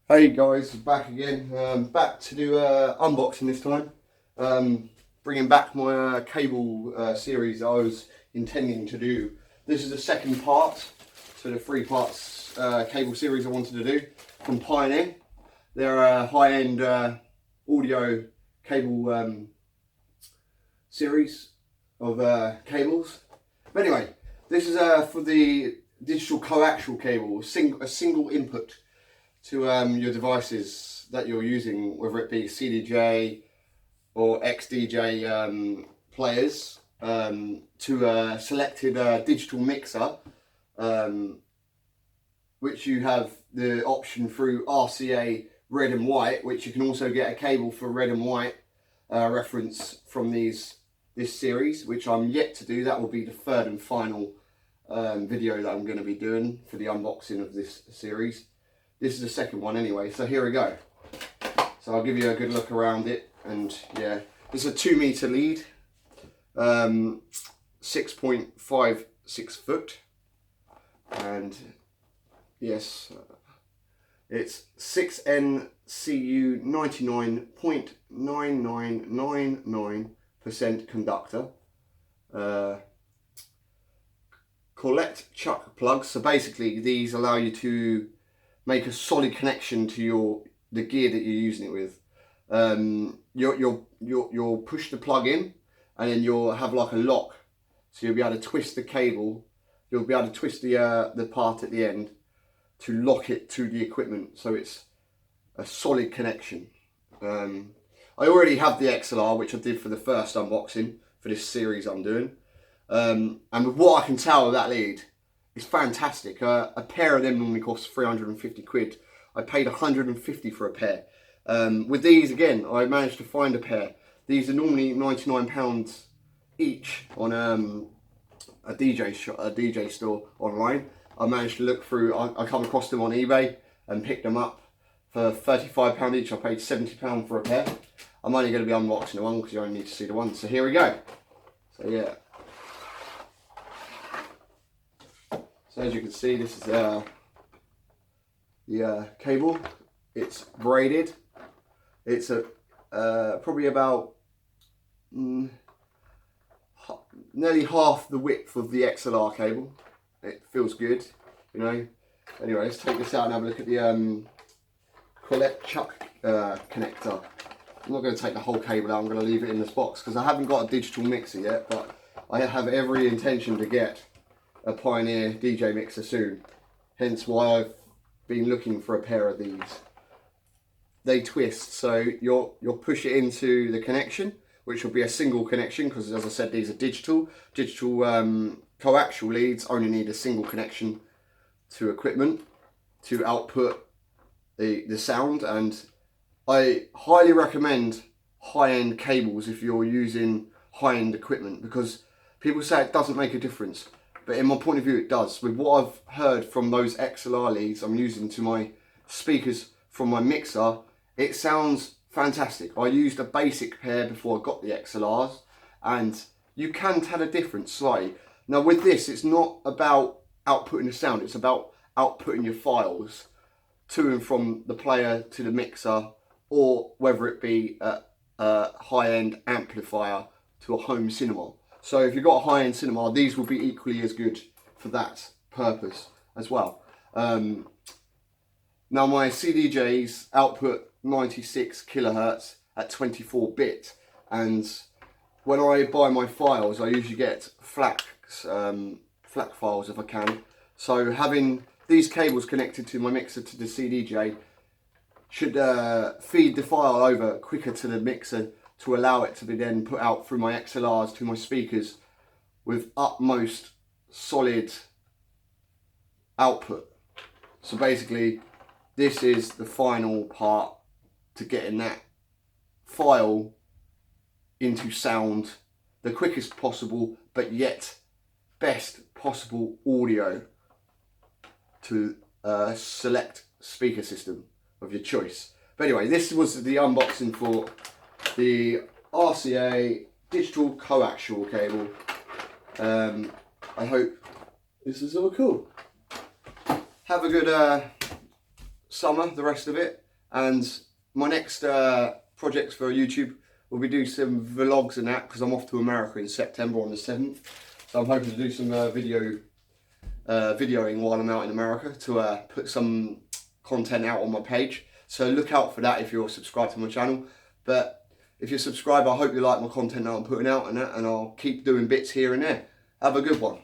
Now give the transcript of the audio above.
Hey guys, back again. Back to do unboxing this time. Bringing back my cable series I was intending to do. This is the second part to the 3 parts cable series I wanted to do from Pioneer. They're a high-end audio cable series of cables. But anyway, this is for the digital coaxial cable, a single input to your devices that you're using, whether it be CDJ or XDJ players, to a selected digital mixer, which you have the option through RCA red and white, which you can also get a cable for red and white reference from this series, which I'm yet to do. That will be the third and final video that I'm going to be doing for the unboxing of this series. This is the second one anyway, so here we go. So I'll give you a good look around it, and yeah, it's a 2 meter lead, 6.56 foot, and yes, it's 6NCU 99.9999% conductor. Collect chuck plugs, so basically these allow you to make a solid connection to the gear that you're using it with. You'll push the plug in, and then you'll have like a lock, so you'll be able to twist the cable. You'll be able to twist the part at the end to lock it to the equipment, so it's a solid connection. I already have the XLR, which I did for the first unboxing for this series I'm doing, and with what I can tell of that lead, it's fantastic. A pair of them normally costs 350 quid. I paid 150 for a pair. With these, again, I managed to find a pair. These are normally £99 each on a DJ store online. I managed to look through, I come across them on eBay and picked them up for £35 each. I paid £70 for a pair. I'm only going to be unboxing the one because you only need to see the one. So here we go. So yeah. So as you can see, this is the cable. It's braided. It's probably about nearly half the width of the XLR cable. It feels good, you know. Anyway, let's take this out and have a look at the collect chuck connector. I'm not going to take the whole cable out. I'm going to leave it in this box because I haven't got a digital mixer yet, but I have every intention to get a Pioneer DJ mixer soon, hence why I've been looking for a pair of these. They twist, so you'll push it into the connection, which will be a single connection because, as I said, these are digital coaxial leads only need a single connection to equipment to output the sound. And I highly recommend high-end cables if you're using high-end equipment, because people say it doesn't make a difference. But in my point of view, it does. With what I've heard from those XLR leads I'm using to my speakers from my mixer, it sounds fantastic. I used a basic pair before I got the XLRs, and you can tell a difference slightly. Now with this, it's not about outputting the sound, it's about outputting your files to and from the player to the mixer, or whether it be a high-end amplifier to a home cinema. So if you've got a high-end cinema, these will be equally as good for that purpose as well. Now my CDJs output 96 kilohertz at 24 bit, and when I buy my files, I usually get FLAC files if I can. So having these cables connected to my mixer to the CDJ should feed the file over quicker to the mixer, to allow it to be then put out through my XLRs to my speakers with utmost solid output. So basically, this is the final part to getting that file into sound the quickest possible, but yet best possible audio to select speaker system of your choice. But anyway, this was the unboxing for the RCA digital coaxial cable. I hope this is all cool. Have a good summer, the rest of it. And my next projects for YouTube will be do some vlogs and that, because I'm off to America in September on the 7th. So I'm hoping to do some videoing while I'm out in America to put some content out on my page. So look out for that if you're subscribed to my channel. But if you're subscribed, I hope you like my content that I'm putting out and that, and I'll keep doing bits here and there. Have a good one.